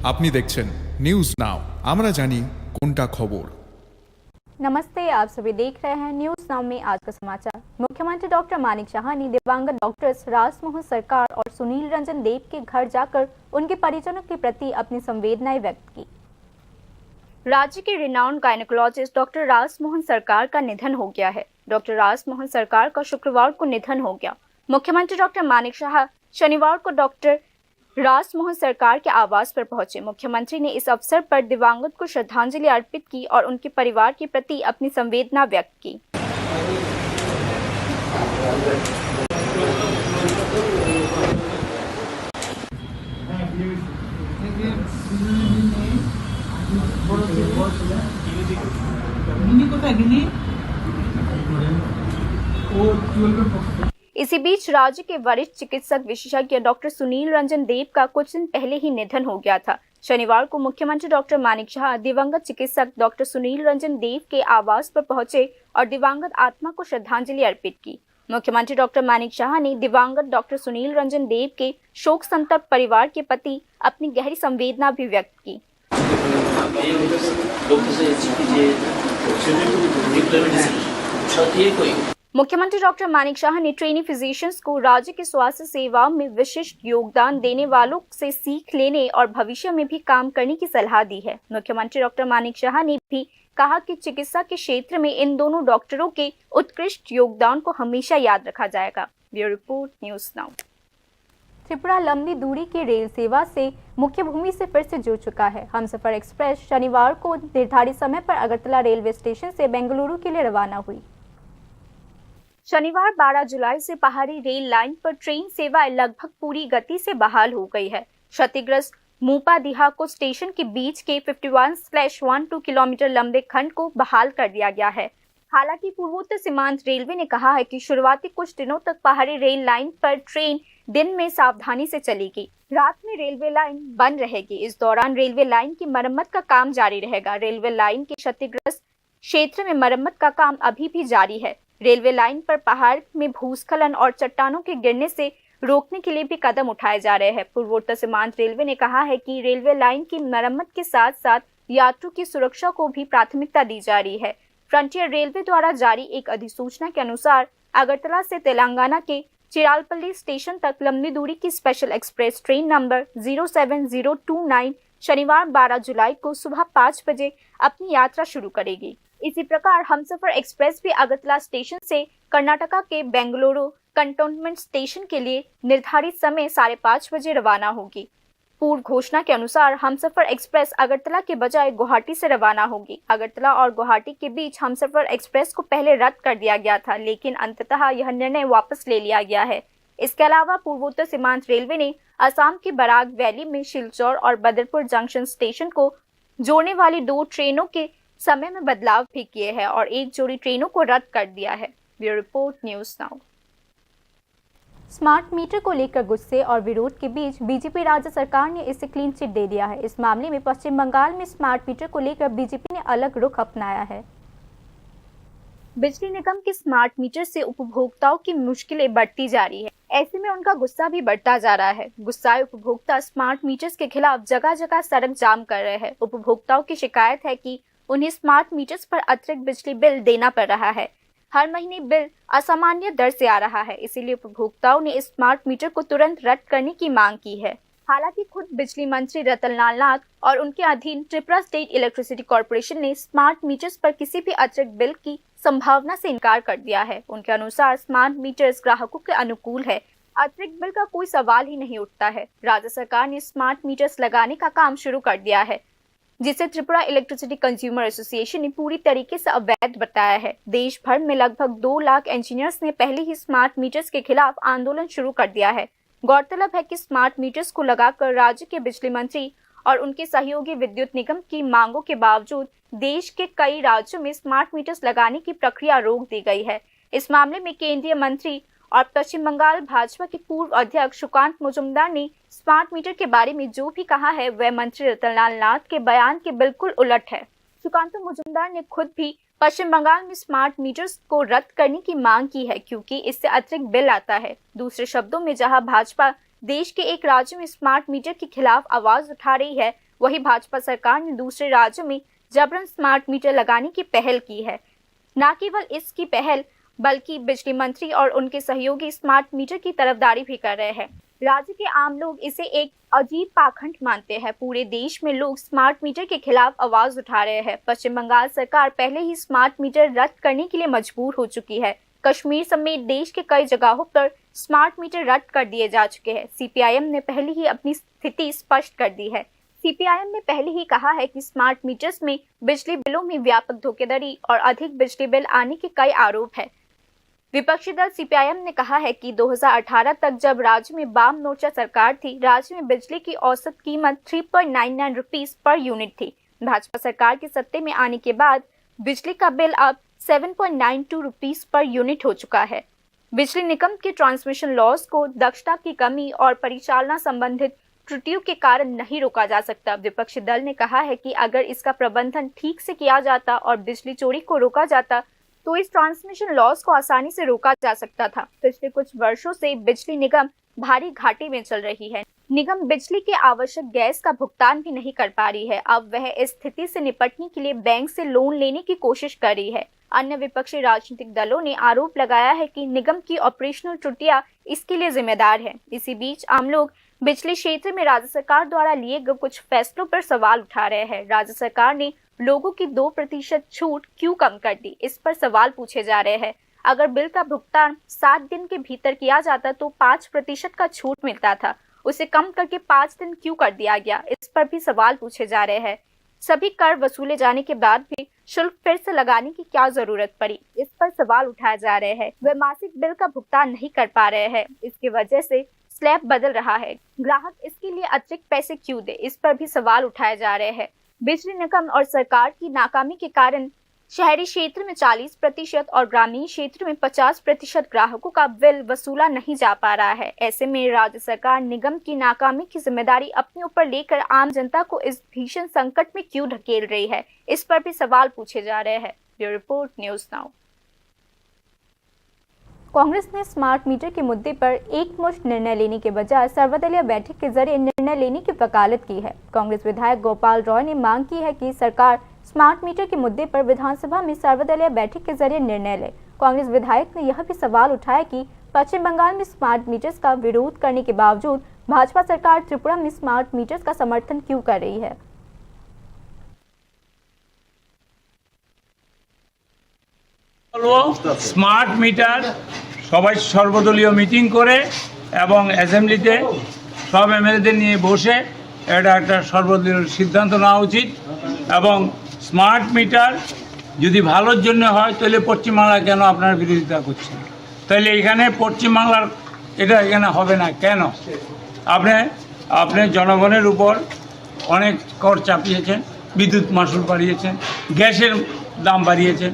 আপনি দেখছেন news now, আমরা জানি কোনটা খবর। नमस्ते, आप सभी देख रहे हैं न्यूज नाउ में आज का समाचार। मुख्यमंत्री डॉक्टर मानिक शाह ने दिवंगत डॉक्टर्स राजमोहन सरकार और सुनील रंजन देव के घर जाकर उनके परिजनों के प्रति अपनी संवेदनाएं व्यक्त की। राज्य के रिनाउंड गायनेकोलॉजिस्ट डॉक्टर राजमोहन सरकार का निधन हो गया है। डॉक्टर राजमोहन सरकार का शुक्रवार को निधन हो गया। मुख्यमंत्री डॉक्टर मानिक शाह शनिवार को डॉक्टर राजमोहन सरकार के आवास पर पहुंचे। मुख्यमंत्री ने इस अवसर पर दिवंगत को श्रद्धांजलि अर्पित की और उनके परिवार के प्रति अपनी संवेदना व्यक्त की। इसी बीच राज्य के वरिष्ठ चिकित्सक विशेषज्ञ डॉक्टर सुनील रंजन देव का कुछ दिन पहले ही निधन हो गया था। शनिवार को मुख्यमंत्री डॉक्टर मानिक शाह दिवंगत चिकित्सक डॉक्टर सुनील रंजन देव के आवास पर पहुंचे और दिवंगत आत्मा को श्रद्धांजलि अर्पित की। मुख्यमंत्री डॉक्टर मानिक शाह ने दिवंगत डॉक्टर सुनील रंजन देव के शोक संतप्त परिवार के प्रति अपनी गहरी संवेदना भी व्यक्त की। मुख्यमंत्री डॉक्टर मानिक शाह ने ट्रेनी फिजिशियंस को राज्य के स्वास्थ्य सेवाओं में विशिष्ट योगदान देने वालों से सीख लेने और भविष्य में भी काम करने की सलाह दी है। मुख्यमंत्री डॉक्टर मानिक शाह ने भी कहा कि चिकित्सा के क्षेत्र में इन दोनों डॉक्टरों के उत्कृष्ट योगदान को हमेशा याद रखा जाएगा। Bureau report, news now. Tripura लंबी दूरी की रेल सेवा से मुख्य भूमि से फिर से जुड़ चुका है। हमसफर एक्सप्रेस शनिवार को निर्धारित समय पर अगरतला रेलवे स्टेशन से बेंगलुरु के लिए रवाना हुई। शनिवार 12 जुलाई से पहाड़ी रेल लाइन पर ट्रेन सेवाएं लगभग पूरी गति से बहाल हो गई है। क्षतिग्रस्त मूपा दिहाको स्टेशन के बीच के 51/12 किलोमीटर लंबे खंड को बहाल कर दिया गया है। हालांकि पूर्वोत्तर सीमांत रेलवे ने कहा है कि शुरुआती कुछ दिनों तक पहाड़ी रेल लाइन पर ट्रेन दिन में सावधानी से चलेगी, रात में रेलवे लाइन बंद रहेगी। इस दौरान रेलवे लाइन की मरम्मत का काम जारी रहेगा। रेलवे लाइन के क्षतिग्रस्त क्षेत्र में मरम्मत का काम अभी भी जारी है। रेलवे लाइन पर पहाड़ में भूस्खलन और चट्टानों के गिरने से रोकने के लिए भी कदम उठाए जा रहे हैं। पूर्वोत्तर सीमांत रेलवे ने कहा है कि रेलवे लाइन की मरम्मत के साथ साथ यात्रियों की सुरक्षा को भी प्राथमिकता दी जा रही है। फ्रंटियर रेलवे द्वारा जारी एक अधिसूचना के अनुसार अगरतला से तेलंगाना के चिरालपल्ली स्टेशन तक लंबी दूरी की स्पेशल एक्सप्रेस ट्रेन नंबर 07029 शनिवार 12 जुलाई को सुबह 5 बजे अपनी यात्रा शुरू करेगी। इसी प्रकार हमसफर एक्सप्रेस भी अगरतला स्टेशन से कर्नाटका के बेंगलुरु कंटोनमेंट स्टेशन के लिए निर्धारित समय 5:30 बजे रवाना होगी। पूर्व घोषणा के अनुसार हमसफर एक्सप्रेस अगरतला के बजाय गुवाहाटी से रवाना होगी। अगरतला और गुवाहाटी के बीच हमसफर एक्सप्रेस को पहले रद्द कर दिया गया था, लेकिन अंततः यह निर्णय वापस ले लिया गया है। इसके अलावा पूर्वोत्तर सीमांत रेलवे ने असम के बराक वैली में शिलचर और बदरपुर जंक्शन स्टेशन को जोड़ने वाली 2 ट्रेनों के समय में बदलाव भी किए हैं और एक जोड़ी ट्रेनों को रद्द कर दिया है। Bureau report, news now. Smart meter को लेकर गुस्से और विरोध के बीच बीजेपी राज्य सरकार ने इसे क्लीन चिट दे दिया है। इस मामले में पश्चिम बंगाल में स्मार्ट मीटर को लेकर बीजेपी ने अलग रुख अपनाया है। बिजली निगम के स्मार्ट मीटर से उपभोक्ताओं की मुश्किलें बढ़ती जा रही है। ऐसे में उनका गुस्सा भी बढ़ता जा रहा है। गुस्साए उपभोक्ता स्मार्ट मीटर्स के खिलाफ जगह जगह सड़क जाम कर रहे हैं। उपभोक्ताओं की शिकायत है कि उन्हें स्मार्ट मीटर्स पर अतिरिक्त बिजली बिल देना पड़ रहा है। हर महीने बिल असामान्य दर से आ रहा है, इसीलिए उपभोक्ताओं ने इस स्मार्ट मीटर को तुरंत रद्द करने की मांग की है। हालांकि खुद बिजली मंत्री रतनलाल नाथ और उनके अधीन त्रिपुरा स्टेट इलेक्ट्रिसिटी कॉर्पोरेशन ने स्मार्ट मीटर्स पर किसी भी अतिरिक्त बिल की संभावना से इनकार कर दिया है। उनके अनुसार स्मार्ट मीटर्स ग्राहकों के अनुकूल है, अतिरिक्त बिल का कोई सवाल ही नहीं उठता है। राज्य सरकार ने स्मार्ट मीटर्स लगाने का काम शुरू कर दिया है, जिसे त्रिपुरा इलेक्ट्रिसिटी कंज्यूमर एसोसिएशन ने पूरी तरीके से अवैध बताया है। देश भर में लगभग 2 लाख इंजीनियर्स ने पहले ही स्मार्ट मीटर्स के खिलाफ आंदोलन शुरू कर दिया है। गौरतलब है कि स्मार्ट मीटर्स को लगाकर राज्य के बिजली मंत्री और उनके सहयोगी विद्युत निगम की मांगों के बावजूद देश के कई राज्यों में स्मार्ट मीटर्स लगाने की प्रक्रिया रोक दी गई है। इस मामले में केंद्रीय मंत्री और पश्चिम बंगाल भाजपा के पूर्व अध्यक्ष सुकांत मुजुमदार ने स्मार्ट मीटर के बारे में जो भी कहा है वह मंत्री रतनलाल नाथ के बयान के बिल्कुल उलट है। सुकांत मुजुमदार ने खुद भी पश्चिम बंगाल में स्मार्ट मीटर्स को रद्द करने की मांग की है, क्योंकि इससे अतिरिक्त बिल आता है। दूसरे शब्दों में, जहां भाजपा देश के एक राज्य में स्मार्ट मीटर के खिलाफ आवाज उठा रही है, वहीं भाजपा सरकार ने दूसरे राज्यों में जबरन स्मार्ट मीटर लगाने की पहल की है। न केवल इसकी पहल बल्कि बिजली मंत्री और उनके सहयोगी स्मार्ट मीटर की तरफदारी भी कर रहे हैं। राज्य के आम लोग इसे एक अजीब पाखंड मानते हैं। पूरे देश में लोग स्मार्ट मीटर के खिलाफ आवाज उठा रहे हैं। पश्चिम बंगाल सरकार पहले ही स्मार्ट मीटर रद्द करने के लिए मजबूर हो चुकी है। कश्मीर समेत देश के कई जगहों पर स्मार्ट मीटर रद्द कर दिए जा चुके हैं। सीपीआईएम ने पहले ही अपनी स्थिति स्पष्ट कर दी है। सीपीआईएम ने पहले ही कहा है कि स्मार्ट मीटर्स में बिजली बिलों में व्यापक धोखाधड़ी और अधिक बिजली बिल आने के कई आरोप है। विपक्षी दल सीपीआईएम ने कहा है कि 2018 तक जब राज्य में वाम मोर्चा सरकार थी, राज्य में बिजली की औसत कीमत 3.99 रुपीस पर यूनिट थी। भाजपा सरकार के सत्ते में आने के बाद बिजली का बिल अब 7.92 रुपीस पर यूनिट हो चुका है। बिजली निगम के ट्रांसमिशन लॉस को दक्षता की कमी और परिचालना संबंधित त्रुटियों के कारण नहीं रोका जा सकता। विपक्षी दल ने कहा है कि अगर इसका प्रबंधन ठीक से किया जाता और बिजली चोरी को रोका जाता तो इस ट्रांसमिशन लॉस को आसानी से रोका जा सकता था। पिछले कुछ वर्षों से बिजली निगम भारी घाटे में चल रही है। निगम बिजली के आवश्यक गैस का भुगतान भी नहीं कर पा रही है। अब वह इस स्थिति से निपटने के लिए बैंक से लोन लेने की कोशिश कर रही है। अन्य विपक्षी राजनीतिक दलों ने आरोप लगाया है कि निगम की ऑपरेशनल त्रुटियां इसके लिए जिम्मेदार है। इसी बीच आम लोग बिजली क्षेत्र में राज्य सरकार द्वारा लिए गए कुछ फैसलों पर सवाल उठा रहे हैं। राज्य सरकार ने लोगों की 2% छूट क्यों कम कर दी, इस पर सवाल पूछे जा रहे हैं। अगर बिल का भुगतान 7 दिन के भीतर किया जाता तो 5% का छूट मिलता था, उसे कम करके 5 दिन क्यों कर दिया गया, इस पर भी सवाल पूछे जा रहे हैं। सभी कर वसूले जाने के बाद भी शुल्क फिर से लगाने की क्या जरूरत पड़ी, इस पर सवाल उठाए जा रहे हैं। वे मासिक बिल का भुगतान नहीं कर पा रहे हैं, इसकी वजह से स्लैब बदल रहा है। ग्राहक इसके लिए अतिरिक्त पैसे क्यों दे, इस पर भी सवाल उठाए जा रहे हैं। बिजली निगम और सरकार की नाकामी के कारण शहरी क्षेत्र में 40% और ग्रामीण क्षेत्र में 50% ग्राहकों का बिल वसूला नहीं जा पा रहा है। ऐसे में राज्य सरकार निगम की नाकामी की जिम्मेदारी अपने ऊपर लेकर आम जनता को इस भीषण संकट में क्यों ढकेल रही है, इस पर भी सवाल पूछे जा रहे हैं। Bureau report, news now. Congress ने स्मार्ट मीटर के मुद्दे पर एकमुश्त निर्णय लेने के बजाय सर्वदलीय बैठक के जरिए निर्णय लेने की वकालत की है। कांग्रेस विधायक गोपाल रॉय ने मांग की है कि सरकार स्मार्ट मीटर के मुद्दे पर विधानसभा में सर्वदलीय बैठक के जरिए निर्णय ले। कांग्रेस विधायक ने यह भी सवाल उठाया कि पश्चिम बंगाल में स्मार्ट मीटर्स का विरोध करने के बावजूद भाजपा सरकार त्रिपुरा में स्मार्ट मीटर्स का समर्थन क्यों कर रही है। स्मार्ट मीटार সবাই সর্বদলীয় মিটিং করে এবং অ্যাসেম্বলিতে সব এমএলএদের নিয়ে বসে এটা একটা সর্বদলীয় সিদ্ধান্ত নেওয়া উচিত এবং স্মার্ট মিটার যদি ভালোর জন্য হয় তাহলে পশ্চিমবাংলা কেন আপনারা বিরোধিতা করছেন, তাহলে এখানে পশ্চিমবাংলার এটা এখানে হবে না কেন? আপনি জনগণের উপর অনেক কর চাপিয়েছেন, বিদ্যুৎ মাশুল বাড়িয়েছেন, গ্যাসের দাম বাড়িয়েছেন,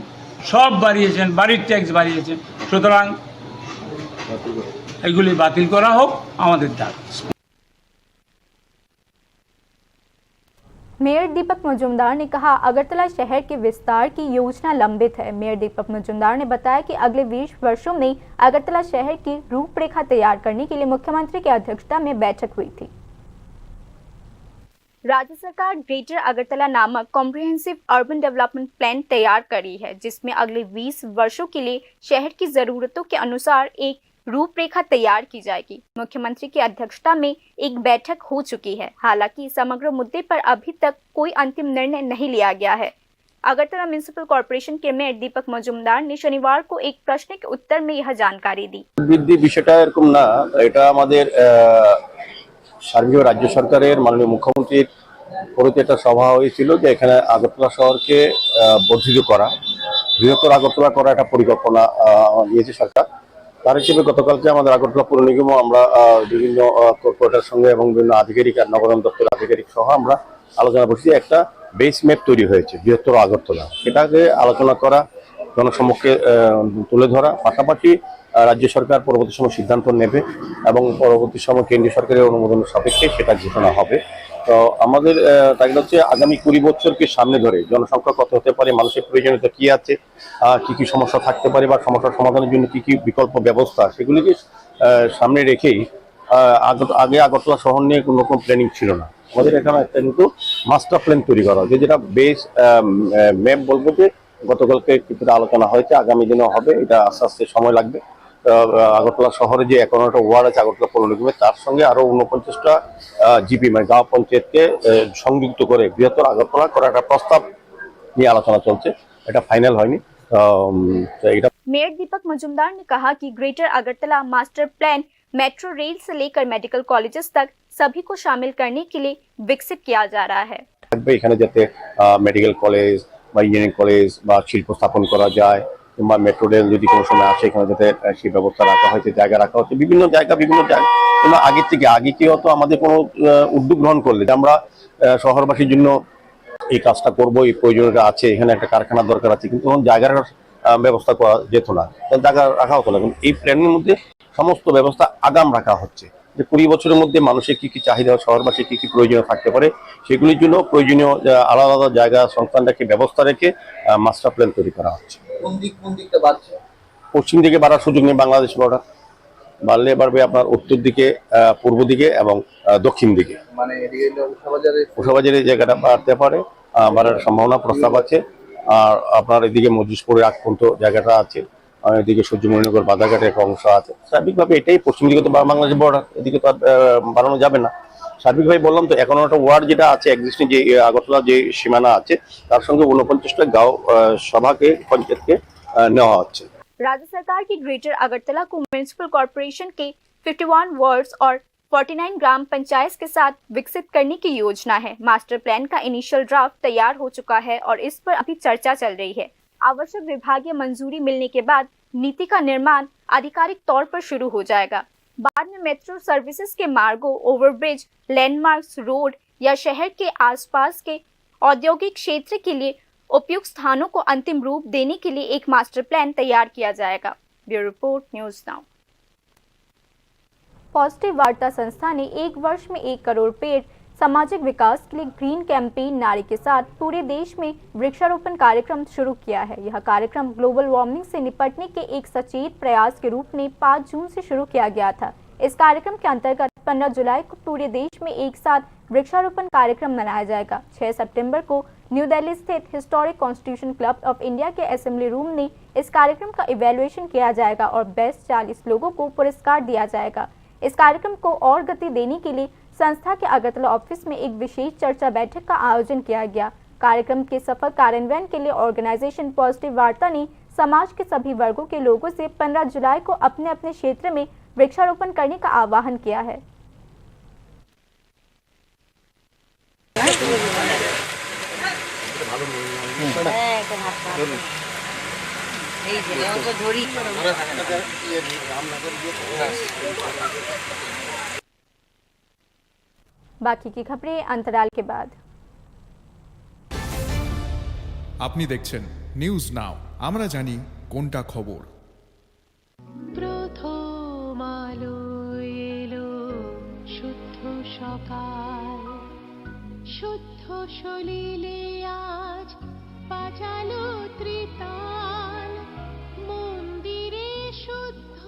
সব বাড়িয়েছেন, বাড়ির ট্যাক্স বাড়িয়েছেন। সুতরাং এগুলি বাতিল করা হোক আমাদের দাবি। मेयर दीपक मजूमदार ने कहा, अगरतला शहर के विस्तार की योजना लंबित है। मेयर दीपक मजूमदार ने बताया कि अगले 20 वर्षों में अगरतला शहर की रूपरेखा तैयार करने के लिए मुख्यमंत्री की अध्यक्षता में बैठक हुई थी। राज्य सरकार ग्रेटर अगरतला नामक कॉम्प्रिहेंसिव अर्बन डेवलपमेंट प्लान तैयार करी है, जिसमें अगले 20 वर्षों के लिए शहर की जरूरतों के अनुसार एक रूपरेखा तैयार की जाएगी। मुख्यमंत्री की अध्यक्षता में एक बैठक हो चुकी है। हालांकि समग्र मुद्दे पर अभी तक कोई अंतिम निर्णय नहीं लिया गया है। अगरतला म्युनिसिपल कॉर्पोरेशन के मेयर दीपक मजूमदार ने शनिवार को एक प्रश्न के उत्तर में यह जानकारी दी। বিষয়টা এরকম না, এটা আমাদের সার্বিক রাজ্য সরকারের মাননীয় মুখ্যমন্ত্রীর পরিতে একটা সভা হয়েছিল যে এখানে আগরতলা শহরকে বর্ধিত করা, বৃহত্তর আগরতলা করা একটা পরিকল্পনা নিয়েছে সরকার। তার হিসেবে গতকালকে আমাদের আগরতলা পৌর নিগম আমরা বিভিন্ন কর্পোরেটরের সঙ্গে এবং বিভিন্ন আধিকারিক আর নগরায়ণ দপ্তরের আধিকারিক সহ আমরা আলোচনা করছি। একটা বেস ম্যাপ তৈরি হয়েছে বৃহত্তর আগরতলা, সেটাকে আলোচনা করা, জনসমক্ষে তুলে ধরা, পাশাপাশি রাজ্য সরকার পরবর্তী সময় সিদ্ধান্ত নেবে এবং পরবর্তী সময় কেন্দ্রীয় সরকারের অনুমোদনের সাপেক্ষে সেটা ঘোষণা হবে। তো আমাদের তাগিদ হচ্ছে আগামী 20 বছরকে সামনে ধরে জনসংখ্যা কত হতে পারে, মানুষের প্রয়োজনীয়তা কি আছে, কি কি সমস্যা থাকতে পারে বা সমস্যার সমাধানের জন্য কি কি বিকল্প ব্যবস্থা, সেগুলিকে সামনে রেখেই আগে আগরতলা শহর নিয়ে কোনো রকম প্ল্যানিং ছিল না। আমাদের এখানে একটা কিন্তু মাস্টার প্ল্যান তৈরি করা হয়েছে, যেটা বেস ম্যাপ বলবো যে গতকালকে কিছুটা আলোচনা হয়েছে, আগামী দিনেও হবে, এটা আস্তে আস্তে সময় লাগবে। আগরতলা শহরে যে 51টা ওয়ার্ড আছে আগরতলা পৌর নিগমে, তার সঙ্গে আরো 49টা জিপি মানে গাঁও পঞ্চায়েতকে সংযুক্ত করে বৃহত্তর আগরতলা করার একটা প্রস্তাব নিয়ে আলোচনা চলছে, এটা ফাইনাল হয়নি। এটা मेयर दीपक मजुमदार ने कहा कि greater Agartala master plan metro rail से लेकर मेडिकल कॉलेजेस तक सभी को शामिल करने के लिए विकसित किया जा रहा है। থাকবে এখানে যাতে মেডিকেল কলেজ বা ইঞ্জিনিয়ারিং কলেজ বা শিল্প স্থাপন করা যায়, কিংবা মেট্রো রেল যদি কোনো সময় আসে এখানে যাতে সেই ব্যবস্থা রাখা হয়েছে, জায়গা রাখা হচ্ছে, বিভিন্ন জায়গা কিন্তু আগে কি হতো, আমাদের কোনো উদ্যোগ গ্রহণ করলে যে আমরা শহরবাসীর জন্য এই কাজটা করবো, এই প্রয়োজনীয়তা আছে, এখানে একটা কারখানার দরকার আছে, কিন্তু তখন জায়গার ব্যবস্থা করা যেত না, জায়গা রাখা হতো না। কিন্তু এই প্ল্যানের মধ্যে সমস্ত ব্যবস্থা আগাম রাখা হচ্ছে, যে 20 বছরের মধ্যে মানুষের কি কি চাহিদা, শহরবাসী কি কি প্রয়োজনীয় থাকতে পারে, সেগুলির জন্য প্রয়োজনীয় আলাদা আলাদা জায়গা সংস্থান রেখে ব্যবস্থা রেখে মাস্টার প্ল্যান তৈরি করা হচ্ছে। কোন দিকটা বাড়ছে? পশ্চিম দিকে বাড়ার সুযোগ নেই, বাংলাদেশ বর্ডার বাড়লে বাড়বে আপনার উত্তর দিকে, পূর্ব দিকে এবং দক্ষিণ দিকে, মানে এদিকে উষাবাজারের জায়গাটা বাড়তে পারে, বাড়ার সম্ভাবনা প্রস্তাব আছে। আর আপনার এদিকে মজলিশপুরের আগ পর্যন্ত জায়গাটা আছে, আর এদিকে সূর্যমণিনগর বাজারঘাটের একটা অংশ আছে। স্বাভাবিকভাবে এটাই পশ্চিম দিকে তো বাংলাদেশ বর্ডার, এদিকে তো আর বাড়ানো যাবে না। সার্বিকভাবে বললাম তো 51টা ওয়ার্ড যেটা আছে এক্সিস্টিং, যে আগরতলা যে সীমানা আছে, তার সঙ্গে 49টা গাঁও সভাকে পঞ্চায়েতকে নেওয়া হচ্ছে। राज्य सरकार की ग्रेटर अगरतला को म्युनिसिपल कॉरपोरेशन के 51 वार्ड्स और 49 ग्राम पंचायत के साथ विकसित करने की योजना है। मास्टर प्लान का इनिशियल ड्राफ्ट तैयार हो चुका है और इस पर अभी चर्चा चल रही है। आवश्यक विभागीय मंजूरी मिलने के बाद नीति का निर्माण आधिकारिक तौर पर शुरू हो जाएगा। बाद में मेट्रो सर्विसेज के मार्गों, ओवरब्रिज, लैंडमार्क्स, रोड या शहर के आसपास के औद्योगिक क्षेत्र के लिए उपयुक्त स्थानों को अंतिम रूप देने के लिए एक मास्टर प्लान तैयार किया जाएगा। Bureau report, news now. Positive वार्ता संस्था ने 1 वर्ष में 1 करोड़ पेड़ सामाजिक विकास के लिए ग्रीन कैंपेन नारे के साथ पूरे देश में वृक्षारोपण कार्यक्रम शुरू किया है। यह कार्यक्रम ग्लोबल वार्मिंग से निपटने के एक सचेत प्रयास के रूप में 5 जून से शुरू किया गया था। इस कार्यक्रम के अंतर्गत 15 जुलाई को पूरे देश में एक साथ वृक्षारोपण कार्यक्रम मनाया जाएगा। 6 सितंबर को न्यू दिल्ली स्थित historic constitution club of India के असेंबली रूम में इस कार्यक्रम का इवैल्यूएशन किया जाएगा और बेस्ट 40 लोगों को पुरस्कार दिया जाएगा। इस कार्यक्रम को और गति देने के लिए संस्था के अगरतला ऑफिस में एक विशेष चर्चा बैठक का आयोजन किया गया। कार्यक्रम के सफल कार्यान्वयन के लिए ऑर्गेनाइजेशन पॉजिटिव वार्ता ने समाज के सभी वर्गों के लोगों से 15 जुलाई को अपने अपने क्षेत्र में वृक्षारोपण करने का आह्वान किया है। बाकी की खबरें अंतराल के बाद। আপনি দেখছেন নিউজ নাও, আমরা জানি কোনটা খবর। প্রথম আলো এলো শুদ্ধ সকাল, শুদ্ধ সলিলে আজ বাজালো ত্রিতাল, মন্দিরে শুদ্ধ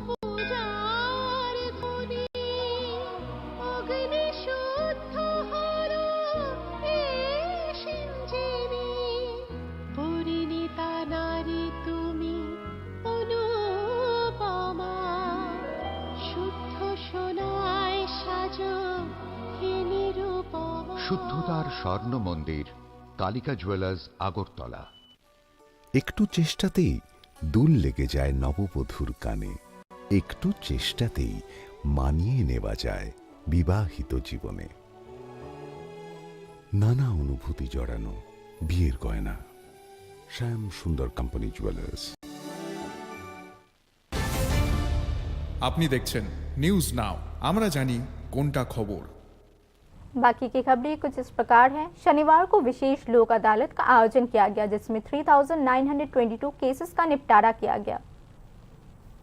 পূজার ধ্বনি, অগ্নি শুদ্ধ হলো এই সিঞ্জিনী, পরিণীতা নারী তুমি অনুপমা, শুদ্ধ সোনায় সাজো হে নিরুপমা। শুদ্ধতার স্বর্ণ মন্দির, কালিকা জুয়েলার্স, আগরতলা। একটু চেষ্টাতেই দুল লেগে যায় নববধূর কানে, একটু চেষ্টাতেই মানিয়ে নেওয়া যায় বিবাহিত জীবনে। নানা অনুভূতি জড়ানো বিয়ের গয়না, শ্যাম সুন্দর কোম্পানি জুয়েলার্স। আপনি দেখছেন নিউজ নাও, আমরা জানি কোনটা খবর। बाकी की खबरें कुछ इस प्रकार हैं। शनिवार को विशेष लोक अदालत का आयोजन किया गया, जिसमें 3922 केसेस का निपटारा किया गया।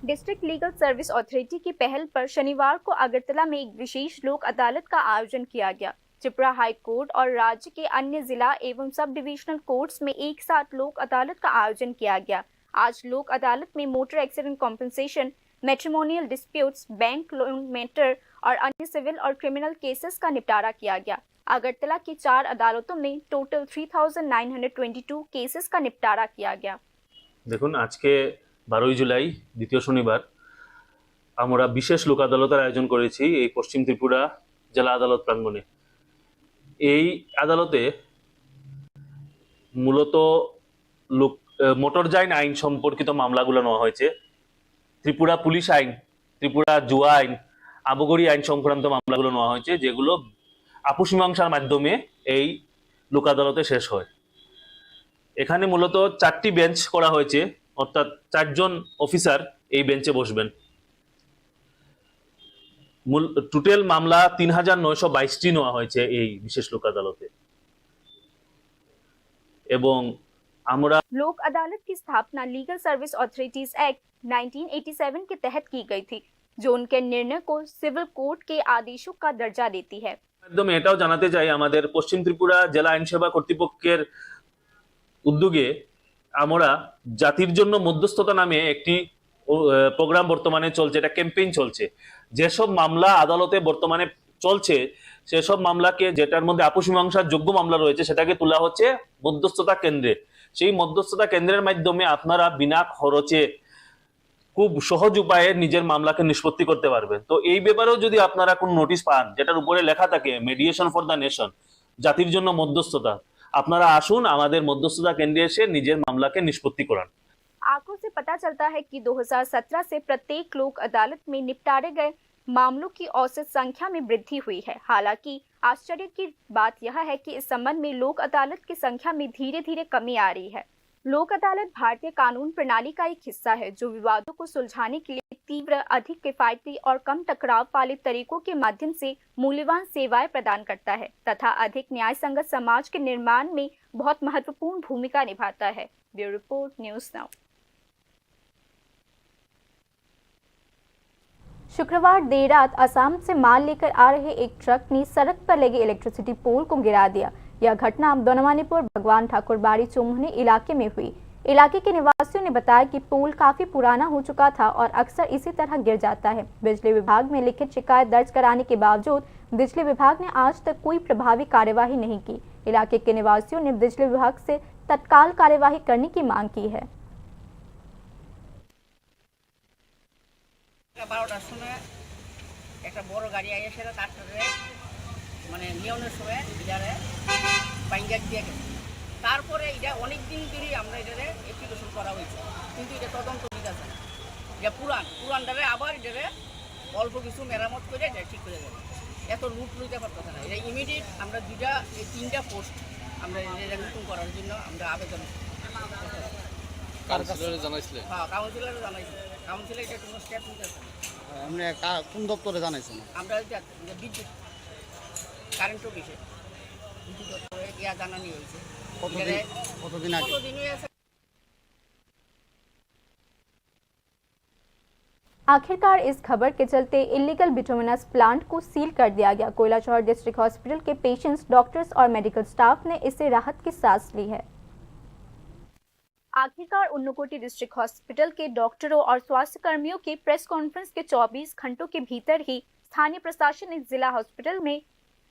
डिस्ट्रिक्ट लीगल सर्विस अथॉरिटी की पहल पर शनिवार को अगरतला में एक विशेष लोक अदालत का आयोजन किया गया। त्रिपुरा हाई कोर्ट और राज्य के अन्य जिला एवं सब डिविजनल कोर्ट्स में एक साथ लोक अदालत का आयोजन किया गया। आज लोक अदालत में motor accident compensation, matrimonial disputes, bank loan matter और अन्य सिविल और क्रिमिनल केसेस का निपटारा किया गया। अगरतला की 4 अदालतों में टोटल 3922 केसेस का निपटारा किया गया। দেখুন আজকে 12 জুলাই দ্বিতীয় শনিবার আমরা বিশেষ লোক আদালতের আয়োজন করেছি এই পশ্চিম ত্রিপুরা জেলা আদালত প্রাঙ্গণে। এই আদালতে মূলত মোটরযান আইন সম্পর্কিত মামলাগুলো নেওয়া হয়েছে। ত্রিপুরা পুলিশ আইন, ত্রিপুরা জুয়া আইন, আবগারি আইন সংক্রান্ত মামলাগুলো নেওয়া হয়েছে, যেগুলো আপোষ মীমাংসার মাধ্যমে এই লোক আদালতে শেষ হয়। এখানে মূলত 4টি বেঞ্চ করা হয়েছে, অর্থাৎ 4 জন অফিসার এই বেঞ্চে বসবেন। টোটাল মামলা 3922টি নেওয়া হয়েছে এই বিশেষ লোক আদালতে। এবং আমরা लोक अदालत की स्थापना लीगल सर्विस ऑथोरिटीज एक्ट 1987 के तहत की गई थी, जो उनके निर्णय को सिविल कोर्ट के आदेशों का दर्जा देती है। একদম এটাও জানাতে চাই, আমাদের পশ্চিম ত্রিপুরা জেলা আইন সেবা কর্তৃপক্ষের উদ্যোগে আমরা জাতির জন্য মধ্যস্থতা নামে একটি প্রোগ্রাম বর্তমানে চলছে, এটা ক্যাম্পেইন চলছে। যেসব মামলা আদালতে বর্তমানে চলছে সেসব মামলাকে, যেটার মধ্যে আপোষ মীমাংসার যোগ্য মামলা রয়েছে, সেটাকে তোলা হচ্ছে মধ্যস্থতা কেন্দ্রে। সেই মধ্যস্থতা কেন্দ্রের মাধ্যমে আপনারা বিনা খরচে খুব সহজ উপায়ে নিজের মামলাকে নিষ্পত্তি করতে পারবেন। তো এই ব্যাপারেও যদি আপনারা কোন নোটিশ পান যেটার উপরে লেখা থাকে মেডিয়েশন ফর দ্য নেশন, জাতির জন্য মধ্যস্থতা, আপনারা আসুন আমাদের মধ্যস্থতা কেন্দ্রে এসে নিজের মামলাকে নিষ্পত্তি করান। आंकड़ों से पता चलता है कि 2017 से प्रत्येक लोक अदालत में निपटारे गए मामलों की औसत संख्या में वृद्धि हुई है। हालांकि आश्चर्य की बात यह है कि इस संबंध में लोक अदालत की संख्या में धीरे धीरे कमी आ रही है। लोक अदालत भारतीय कानून प्रणाली का एक हिस्सा है, जो विवादों को सुलझाने के लिए तीव्र, अधिक किफायती और कम टकराव वाले तरीकों के माध्यम से मूल्यवान सेवाएं प्रदान करता है तथा अधिक न्याय संगत समाज के निर्माण में बहुत महत्वपूर्ण भूमिका निभाता है। Bureau report, news now. शुक्रवार देर रात असम से माल लेकर आ रहे एक ट्रक ने सड़क पर लगे इलेक्ट्रिसिटी पोल को गिरा दिया। यह घटना दोनवानीपुर भगवान ठाकुर बाड़ी चोमुहनी इलाके में हुई। इलाके के निवासियों ने बताया कि पोल काफी पुराना हो चुका था और अक्सर इसी तरह गिर जाता है। बिजली विभाग में लिखित शिकायत दर्ज कराने के बावजूद बिजली विभाग ने आज तक कोई प्रभावी कार्यवाही नहीं की। इलाके के निवासियों ने बिजली विभाग से तत्काल कार्यवाही करने की मांग की है। 12টার সময় একটা বড় গাড়ি এসে তারপরে মানে নিয়মের সময় এটারে বাইঙ্গার দিয়ে গেছে। তারপরে এটা অনেক দিন ধরে আমরা এটারে অ্যাপ্লিকেশন করা হয়েছে, কিন্তু এটা তদন্ত নিতেছে না। এটা পুরানটারে আবার এটারে অল্প কিছু মেরামত করে এটা ঠিক করে দেবে। এত রুট নিতে পারতেছে না। এটা ইমিডিয়েট আমরা 3টা পোস্ট আমরা এটা নতুন করার জন্য আমরা আবেদন কাউন্সিলরে জানাইছিলেন? হ্যাঁ, কাউন্সিলরে জানাইছি। কাউন্সিলে এটা কোনো স্টেপ নিতেছে না। আপনি কোন দপ্তরে জানাইছেন? আমরা বিদ্যুৎ কারেন্ট অফিসে বিদ্যুৎ দপ্তরে ইয়া জানানি হয়েছে। কতদিন আগে? आखिरकार इस खबर के चलते इलीगल बिटुमिनस प्लांट को सील कर दिया गया। कोयला शहर डिस्ट्रिक्ट हॉस्पिटल के पेशेंट्स, डॉक्टर्स और मेडिकल स्टाफ ने इससे राहत की सांस ली है। आखिरकार उन्नकोटी डिस्ट्रिक्ट हॉस्पिटल के डॉक्टरों और स्वास्थ्य कर्मियों के प्रेस कॉन्फ्रेंस के 24 घंटों के भीतर ही स्थानीय प्रशासन ने जिला हॉस्पिटल में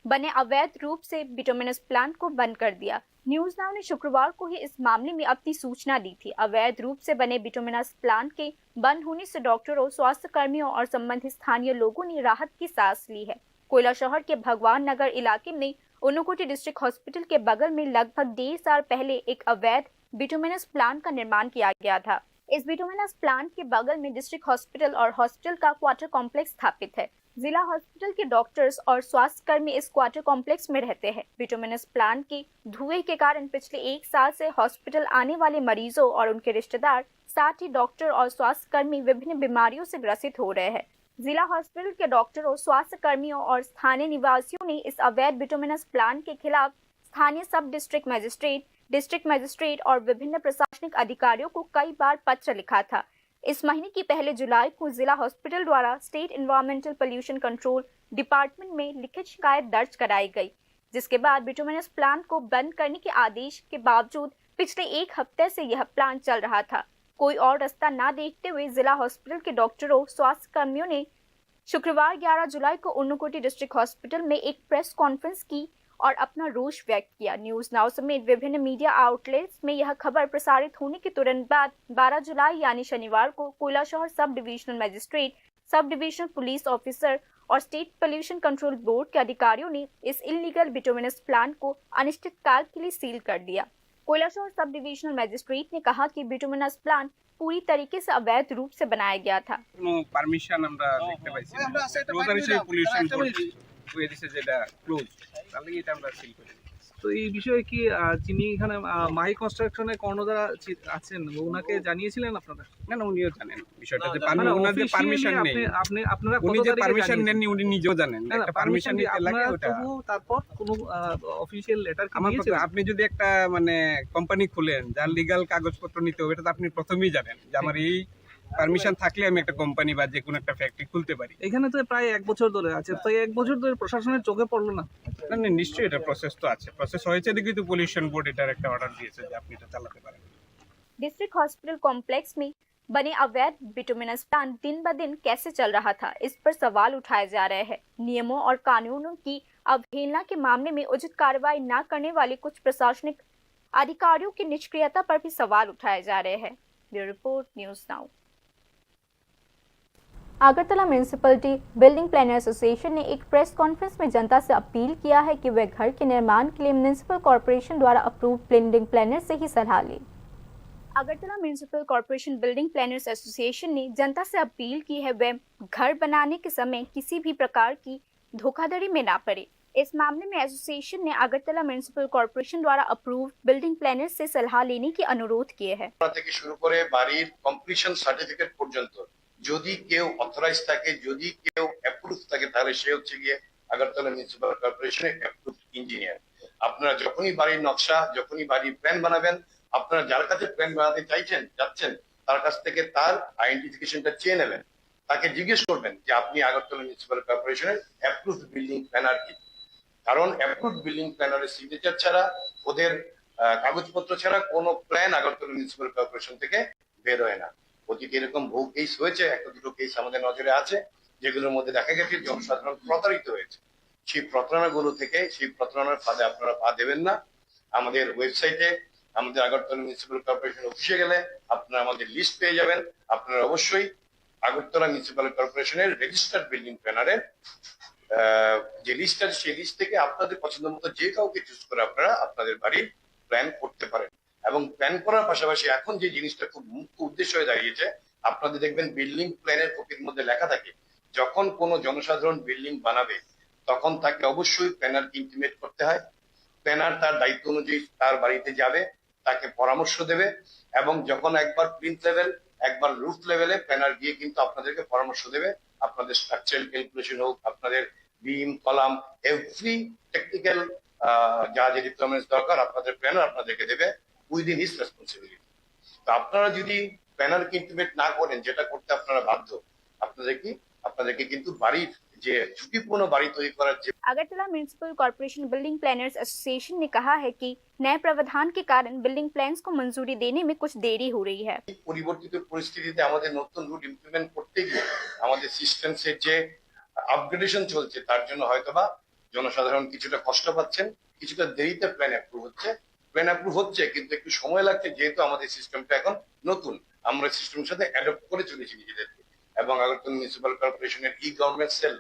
बने अवैध रूप से बिटुमिनस प्लांट को बंद कर दिया। न्यूज नाउ ने शुक्रवार को ही इस मामले में अपनी सूचना दी थी। अवैध रूप से बने बिटुमिनस प्लांट के बंद होने से डॉक्टरों, स्वास्थ्य कर्मियों और संबंधित स्थानीय लोगों ने राहत की सांस ली है। कोयला शहर के भगवान नगर इलाके में उन्नकोटी डिस्ट्रिक्ट हॉस्पिटल के बगल में लगभग 1.5 साल पहले एक अवैध बिटुमिनस प्लांट का निर्माण किया गया था। इस बिटुमिनस प्लांट के बगल में डिस्ट्रिक्ट हॉस्पिटल और हॉस्पिटल का क्वार्टर कॉम्प्लेक्स स्थापित है। जिला हॉस्पिटल के डॉक्टर्स और स्वास्थ्य कर्मी इस क्वार्टर कॉम्प्लेक्स में रहते हैं। बिटुमिनस प्लांट के धुएं के कारण पिछले 1 साल से हॉस्पिटल आने वाले मरीजों और उनके रिश्तेदार, साथ ही डॉक्टर और स्वास्थ्य कर्मी विभिन्न बीमारियों से ग्रसित हो रहे हैं। जिला हॉस्पिटल के डॉक्टरों, स्वास्थ्य कर्मियों और स्थानीय निवासियों ने इस अवैध बिटुमिनस प्लांट के खिलाफ स्थानीय सब डिस्ट्रिक्ट मजिस्ट्रेट और विभिन्न प्रशासनिक अधिकारियों को कई बार पत्र लिखा था। इस महीने की 1 जुलाई को जिला हॉस्पिटल द्वारा state environmental pollution control department में लिखित शिकायत दर्ज कराई गई, जिसके बाद बिटुमिनस प्लांट को बंद करने के आदेश के बावजूद पिछले 1 हफ्ते से यह प्लांट चल रहा था। कोई और रास्ता न देखते हुए जिला हॉस्पिटल के डॉक्टरों, स्वास्थ्य कर्मियों ने शुक्रवार 11 जुलाई को ऊनकोटी डिस्ट्रिक्ट हॉस्पिटल में एक प्रेस कॉन्फ्रेंस की और अपना रोष व्यक्त किया। न्यूज नाउ समेत विभिन्न मीडिया आउटलेट्स में यह खबर प्रसारित होने के तुरंत बाद 12 जुलाई यानी शनिवार को Kailashahar sub divisional magistrate, sub divisional police officer और स्टेट पोल्यूशन कंट्रोल बोर्ड के अधिकारियों ने इस इलीगल बिटुमिनस प्लांट को अनिश्चितकाल के लिए सील कर दिया। कोयलाशहर सब डिविजनल मजिस्ट्रेट ने कहा कि बिटुमिनस प्लांट पूरी तरीके से अवैध रूप से बनाया गया था। পারমিশন আমরা দেখতে পাইছি না। ক্লোজার হিসেবে পলিউশন বোর্ড হয়ে দিয়েছে যেটা ক্লোজ, তার লাগি এটা আমরা সিল করে দিই। তো এই বিষয়ে কি যিনি এখানে মাই কনস্ট্রাকশনের কর্ণধার আছেন ওনাকে জানিয়েছিলেন আপনারা? না না, উনিও জানেন বিষয়টা যে মানে ওনার যে officially পারমিশন নেই, আপনারা উনি কত যে তারিখে পারমিশন জানিয়েছেন? নেননি উনি নিজেও জানেন না, না, একটা পারমিশন permission নিতে লাগে আপনারা ওটা। তবু তারপর কোনো অফিশিয়াল লেটার কি আমার দিয়েছেন? আপনি যদি একটা মানে কোম্পানি খুলেন যার লিগ্যাল কাগজপত্র নিতে হবে, এটা তো আপনি প্রথমেই জানেন যে আমার এই পারমিশন থাকলে আমি একটা কোম্পানি বা যে কোনো একটা ফ্যাক্টরি খুলতে পারি। এখানে তো প্রায় 1 বছর ধরে আছে, তো 1 বছর ধরে প্রশাসনের চোখে পড়লো না? না না, নিশ্চয়ই এটা প্রসেস তো আছে, প্রসেস হয়েছে দেখি তো পলিউশন বোর্ড এটার একটা অর্ডার দিয়েছে যে আপনি এটা চালাতে পারেন। डिस्ट्रिक्ट हॉस्पिटल कॉम्प्लेक्स में बने अवैध बिटुमिनस प्लांट दिन ब दिन कैसे चल रहा था, इस पर सवाल उठाए जा रहे हैं। नियमों और कानूनों की अवहेलना के मामले में उचित कार्रवाई न करने वाले कुछ प्रशासनिक अधिकारियों की निष्क्रियता पर भी सवाल उठाए जा रहे हैं। Bureau report, news now. Agartala municipality building planner association ने एक प्रेस कॉन्फ्रेंस में जनता से अपील किया है कि वे घर के निर्माण के लिए म्यूनिसिपल कॉर्पोरेशन द्वारा अप्रूव्ड बिल्डिंग प्लानर से ही सलाह लें। Agartala municipal corporation building planners association ने जनता से अपील की है वे घर बनाने के समय किसी भी प्रकार की धोखाधड़ी में ना पड़े। इस मामले में एसोसिएशन ने अगरतला म्यूनिसिपल कॉर्पोरेशन द्वारा अप्रूव्ड बिल्डिंग प्लानर्स से सलाह लेने की अनुरोध किए है। থেকে শুরু করে বাড়ির কমপ্লিশন সার্টিফিকেট পর্যন্ত যদি কেউ অথরাইজ থাকে, যদি কেউ অ্যাপ্রুভ থাকে, তাহলে সে হচ্ছে গিয়ে আগরতলা মিউনিসিপাল কর্পোরেশনের অ্যাপ্রুভড ইঞ্জিনিয়ার। আপনারা যখনই বাড়ির নকশা, যখনই বাড়ির প্ল্যান বানাবেন, আপনারা যার কাছে প্ল্যান বানাতে যাচ্ছেন তার কাছ থেকে তার আইডেন্টিফিকেশনটা চেয়ে নেবেন। তাকে জিজ্ঞেস করবেন যে আপনি আগরতলা মিউনিসিপাল কর্পোরেশনের অ্যাপ্রুভড বিল্ডিং প্ল্যানার কি। কারণ অ্যাপ্রুভড বিল্ডিং প্ল্যানারের সিগনেচার ছাড়া, ওদের কাগজপত্র ছাড়া কোনো প্ল্যান আগরতলা মিউনিসিপাল কর্পোরেশন থেকে বের হয় না। অতীতে এরকম বহু কেস হয়েছে, একটা দুটো কেস আমাদের নজরে আছে, যেগুলোর মধ্যে দেখা গেছে জনসাধারণ প্রতারিত হয়েছে। সেই প্রতারণাগুলো থেকে, সেই প্রতারণার ফাঁদে আপনারা পা দেবেন না। আমাদের ওয়েবসাইটে, আমাদের আগরতলা মিউনিসিপাল কর্পোরেশন অফিসে গেলে আপনারা আমাদের লিস্ট পেয়ে যাবেন। আপনারা অবশ্যই আগরতলা মিউনিসিপাল কর্পোরেশনের রেজিস্টার্ড বিল্ডিং প্ল্যানারের যে লিস্ট আছে সেই লিস্ট থেকে আপনাদের পছন্দ মতো যে কাউকে চুজ করে আপনারা আপনাদের বাড়ির প্ল্যান করতে পারেন। এবং প্ল্যান করার পাশাপাশি এখন যে জিনিসটা খুব মুখ্য উদ্দেশ্য হয়ে দাঁড়িয়েছে, আপনাদের দেখবেন বিল্ডিং প্ল্যানের কপির মধ্যে লেখা থাকে যখন কোনো জনসাধারণ বিল্ডিং বানাবে তখন তাকে অবশ্যই প্ল্যানারকে ইন্টিমেট করতে হয়। প্ল্যানার তার দায়িত্ব অনুযায়ী তার বাড়িতে যাবে, তাকে পরামর্শ দেবে, এবং যখন একবার প্লিন্থ লেভেল, একবার রুফ লেভেলে প্ল্যানার গিয়ে কিন্তু আপনাদেরকে পরামর্শ দেবে। আপনাদের স্ট্রাকচারাল ক্যালকুলেশন হোক, আপনাদের বিম, কলাম, এভরি টেকনিক্যাল যা যে রিকোয়ারমেন্টস দরকার আপনাদের প্ল্যানার আপনাদেরকে দেবে উইদিন হিজ রেসপন্সিবিলিটি। তো আপনারা যদি প্ল্যানারকে ইন্টিমেট না করেন, যেটা করতে আপনারা বাধ্য, আপনাদেরকে কিন্তু বাড়ির যে ঝুঁকিपूर्ण বাড়ি তৈরি করার যে Agartala municipal corporation building planners association ने कहा है कि नए प्रावधान के कारण बिल्डिंग प्लान्स को मंजूरी देने में कुछ देरी हो रही है। পরিবর্তিত পরিস্থিতিতে আমাদের নতুন রুল ইমপ্লিমেন্ট করতে গিয়ে আমাদের সিস্টেমসের যে আপগ্রেডেশন চলছে তার জন্য হয়তোবা জনসাধারণ কিছুটা কষ্ট পাচ্ছেন, কিছুটা দেরিতে প্ল্যান অ্যাপ্রুভ হচ্ছে। প্ল্যান অ্যাপ্রুভ হচ্ছে কিন্তু একটু সময় লাগছে, যেহেতু আমাদের সিস্টেমটা এখন নতুন, আমরা সিস্টেমের সাথে অ্যাডপ্ট করে চলেছি নিজেদেরকে। এবং আগরতলা মিউনিসিপাল কর্পোরেশনের ই গভর্নমেন্ট সেল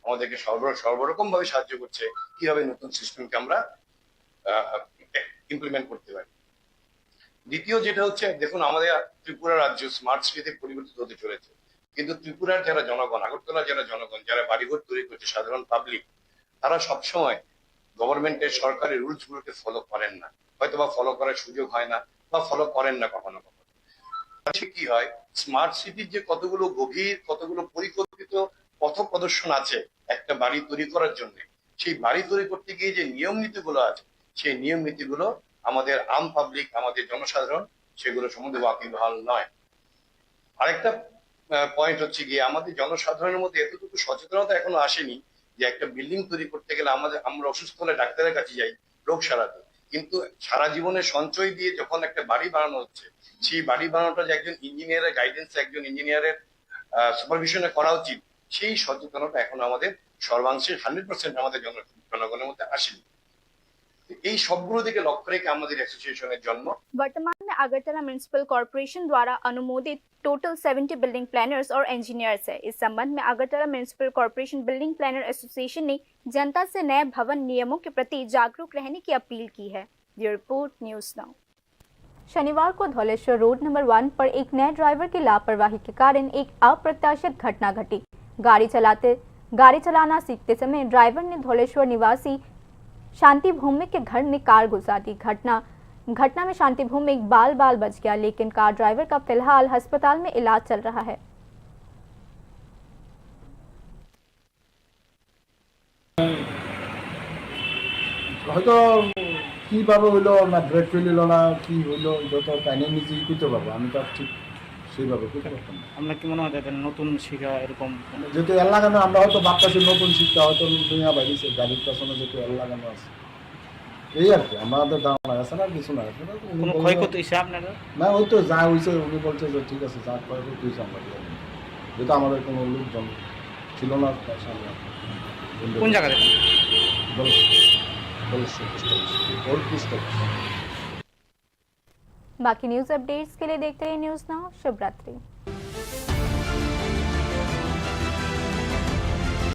আমাদেরকে সর্বরকম ভাবে সাহায্য করছে কিভাবে নতুন সিস্টেমকে আমরা ইমপ্লিমেন্ট করতে পারি। দ্বিতীয় যেটা হচ্ছে, দেখুন আমাদের ত্রিপুরা রাজ্য স্মার্ট সিটিতে পরিবর্তিত হতে চলেছে, কিন্তু ত্রিপুরার যারা জনগণ, আগরতলা যারা জনগণ, যারা বাড়িঘর তৈরি করছে, সাধারণ পাবলিক, তারা সবসময় গভর্নমেন্টের সরকারি রুলস গুলোকে ফলো করেন না, হয়তোবা ফলো করার সুযোগ হয় না বা ফলো করেন না কখনো কখনো। কি হয়, স্মার্ট সিটির যে কতগুলো গভীর, কতগুলো পরিকল্পিত পথ প্রদর্শন আছে একটা বাড়ি তৈরি করার জন্য, সেই বাড়ি তৈরি করতে গিয়ে যে নিয়ম নীতিগুলো আছে, সেই নিয়ম নীতিগুলো আমাদের আম পাবলিক, আমাদের জনসাধারণ সেগুলো সম্বন্ধে ওয়াকিবহাল নয়। আরেকটা পয়েন্ট হচ্ছে গিয়ে আমাদের জনসাধারণের মধ্যে এতটুকু সচেতনতা এখনো আসেনি যে একটা বিল্ডিং তৈরি করতে গেলে আমরা অসুস্থ হলে ডাক্তারের কাছে যাই রোগ সারাতে, কিন্তু সারা জীবনের সঞ্চয় দিয়ে যখন একটা বাড়ি বানানো হচ্ছে, সেই বাড়ি বানানোটা যে একজন ইঞ্জিনিয়ারের গাইডেন্স, একজন ইঞ্জিনিয়ারের সুপারভিশনে করা উচিত, সেই সচেতনতা এখন আমাদের সর্বাংশে 100% আমাদের জনগণের মধ্যে আসেনি। এই সবগুলো দিকে লক্ষ্য রেখে আমাদের অ্যাসোসিয়েশনের জন্য वर्तमान में अगरतला म्युनिसिपल कॉर्पोरेशन द्वारा अनुमोदित टोटल 70 बिल्डिंग प्लानर्स और इंजीनियर्स है। इस संबंध में Agartala municipal corporation building planner association ने जनता से नए भवन नियमों के प्रति जागरूक रहने की अपील की है। Bureau report, news now. शनिवार को धौलेश्वर रोड नंबर 1 पर एक नए ड्राइवर की लापरवाही के कारण एक अप्रत्याशित घटना घटी। गाड़ी चलाना सीखते समय ड्राइवर ने धौलेश्वर निवासी शांति भूमि के घर में कार घुसा दी। घटना में शांति भूमि एक बाल बच गया, लेकिन कार ड्राइवर का फिलहाल अस्पताल में इलाज चल रहा है। হয়তো কিভাবে হইলো না ব্রেক ফেল হইলো না কি হইলো এটা তো টাইনে নিজেই করতে পারবো, আমি তো আর ঠিক সেইভাবে করতে পারতাম না। আপনার কি মনে হয় দেখেন নতুন শিখা এরকম যেহেতু এর লাগানো আমরা হয়তো ভাবতেছি নতুন শিক্ষা হয়তো দুনিয়া বাইরেছে গাড়ির পেছনে যেহেতু এর লাগানো আছে, এই আর কি আমাদের ধারণা আছে না, কিছু না। কোনো ক্ষয়ক্ষতি হয়েছে আপনার? না ওই তো যা হয়েছে উনি বলছে যে ঠিক আছে যা ক্ষয়ক্ষতি হয়েছে আমরা দিয়ে দেব। যেহেতু আমাদের কোনো লোকজন ছিল না তার সামনে। কোন জায়গা দেখেন? बाकी न्यूज अपडेट्स के लिए देखते रहिए न्यूज़ नाउ। शुभ रात्रि।